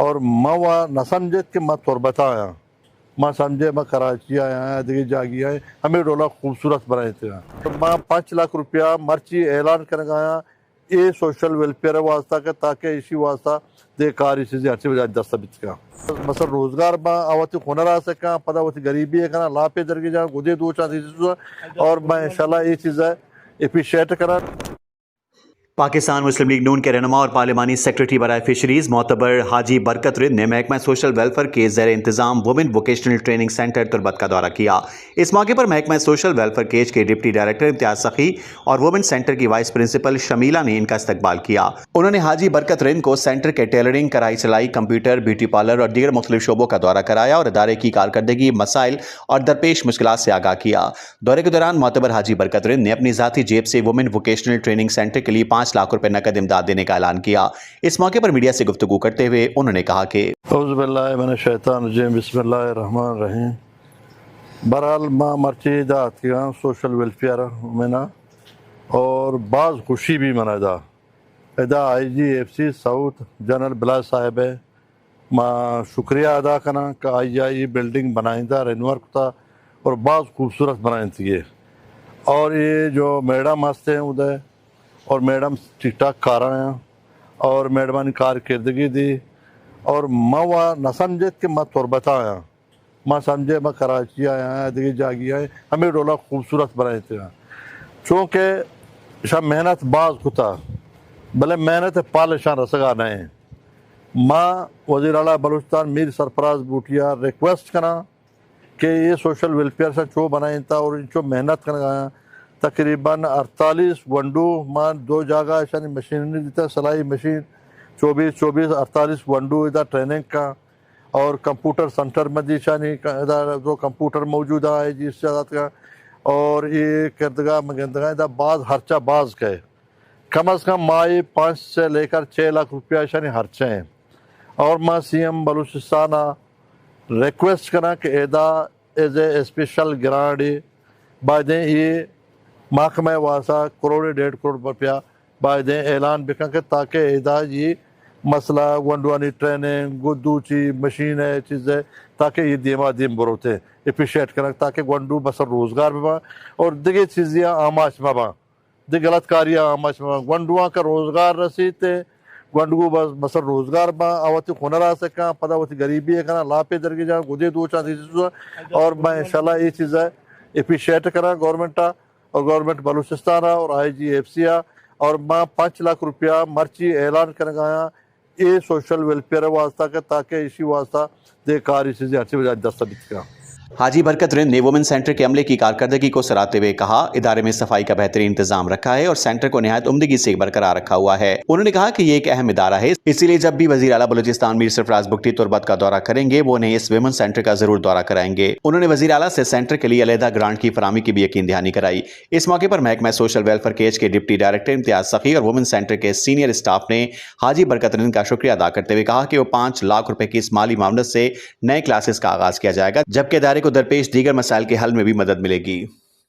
اور میں نہ سمجھت کہ میں تربتا آیا میں سمجھے میں کراچی آیا دیکھیے جاگی آئے ہمیں ڈولا خوبصورت بنائے تھے میں 5 لاکھ روپیہ مرچی اعلان کرنے گیا یہ سوشل ویلفیئر واسطہ کہ تاکہ اسی واسطہ دے کاری چیزیں ہر چیز دستبط کا مثلا روزگار میں آواتی ہنر آ سکا پتہ ہوتی غریبی ہے کنا لا پہ درگی جا گدے دو چاہتی اور میں انشاءاللہ یہ چیز ہے اپریشیٹ کرا۔ پاکستان مسلم لیگ نون کے رہنما اور پارلیمانی سیکرٹری برائے فشریز معتبر حاجی برکت رند نے محکمہ سوشل ویلفیئر کے زیر انتظام وومن ووکیشنل ٹریننگ سینٹر تربت کا دورہ کیا۔ اس موقع پر محکمہ سوشل ویلفیئر کیج کے ڈپٹی ڈائریکٹر امتیاز سخی اور وومن سینٹر کی وائس پرنسپل شمیلہ نے ان کا استقبال کیا۔ انہوں نے حاجی برکت رند کو سینٹر کے ٹیلرنگ، کڑھائی سلائی، کمپیوٹر، بیوٹی پارلر اور دیگر مختلف شعبوں کا دورہ کرایا اور ادارے کی کارکردگی، مسائل اور درپیش مشکلات سے آگاہ کیا۔ دورے کے دوران معتبر حاجی برکت رند نے اپنی ذاتی جیب سے وومن ووکیشنل ٹریننگ سینٹر کے لیے 5 لاکھ روپے نقد امداد دینے کا اعلان کیا۔ اس موقع پر میڈیا سے گفتگو کرتے ہوئے انہوں نے کہا کہ اعوذ باللہ من الشیطان الرجیم بسم اللہ الرحمن الرحیم۔ بہرحال ماں مرچی دا کیا سوشل ویلفیئر منا اور بعض خوشی بھی منا دا ادا آئی جی ایف سی ساؤتھ جنرل بلاس صاحب ہے ماں شکریہ ادا کرنا کہ آئی یہ بلڈنگ بنائیں تھا رینور تھا اور بعض خوبصورت بنائیں تھی اور یہ جو میڈم ہنستے ہیں ادھر اور میڈم ٹھیک ٹھاک کار آیا اور میڈم نے کارکردگی دی اور میں نہ سمجھت کہ میں تربتا آیا میں سمجھے میں کراچی آیا دیکھیے جاگی آئے ہمیں ڈولا خوبصورت بنائے تھے چونکہ شاہ محنت بعض ہوتا بھلے محنت پالشان رسگا نہیں ماں وزیر اعلیٰ بلوچستان میر سرفراز بوٹیا ریکویسٹ کرنا کہ یہ سوشل ویلفیئر سے چو بنائیں تھا اور ان چو محنت کرنا گیا تقریباً 48 ونڈو ماں 2 جگہ ایسا مشینری دیتا سلائی مشین 24 48 ونڈو ادھر ٹریننگ کا اور کمپیوٹر سینٹر میں دیشانی ادھر جو کمپیوٹر موجودہ ہے جس سے کا اور یہ کردگاہ مگندگاہ ادھر بعض خرچہ بعض کا ہے کم از کم مائی 5 سے لے کر 6 لاکھ روپیہ ایسا خرچے ہیں اور ماں سی ایم بلوچستان ریکویسٹ کرنا کہ ادا ایز اے اسپیشل گرانٹ بعدیں یہ محکمہ واسطہ کروڑ 1.5 کروڑ روپیہ بعدیں اعلان بکا کہ تاکہ ادا یہ مسئلہ ونڈوانی ٹریننگ گدو چی مشین ہے چیزیں تاکہ یہ دیما دیم بروتے اپریشیٹ کرنا تاکہ ونڈو بسر روزگار میں اور دیگر چیزیں آماش میں دی غلط کاریاں آماش میں ونڈواں کا روزگار رسیتے گنڈگو بسر روزگار میں آواتی ہنر آ سکا پتہ ہوتی غریبی ہے کنا لا پہ درگی جا گدے دو چاہتی اور میں انشاءاللہ یہ چیز ہے اپریشیٹ کرا گورنمنٹا اور گورنمنٹ بلوچستان اور آئی جی ایف سی اور میں 5 لاکھ روپیہ مرچی اعلان کرنے گیا یہ سوشل ویلفیئر واسطہ کہ تاکہ اسی واسطہ دے کاری چیزیں ہر چیز دستبط کا۔ حاجی برکت رند نے وومن سینٹر کے عملے کی کارکردگی کو سراہتے ہوئے کہا ادارے میں صفائی کا بہترین انتظام رکھا ہے اور سینٹر کو نہایت عمدگی سے برقرار رکھا ہوا ہے۔ انہوں نے کہا کہ یہ ایک اہم ادارہ ہے اسی لیے جب بھی وزیر اعلیٰ بلوچستان میر سرفراز بگٹی تربت کا دورہ کریں گے وہ انہیں اس وومن سینٹر کا ضرور دورہ کرائیں گے۔ انہوں نے وزیر اعلیٰ سے سینٹر کے لیے علیحدہ گرانٹ کی فراہمی کی بھی یقین دہانی کرائی۔ اس موقع پر محکمہ سوشل ویلفیئر کیج کے ڈپٹی ڈائریکٹر امتیاز سخی اور وومن سینٹر کے سینئر اسٹاف نے حاجی برکت رند کا شکریہ ادا کرتے ہوئے کہا کہ وہ 5 لاکھ روپے کی اس مالی معاونت سے نئے کلاسز کا آغاز کیا جائے گا جبکہ ادارے کو درپیش دیگر مسائل کے حل میں بھی مدد ملے گی۔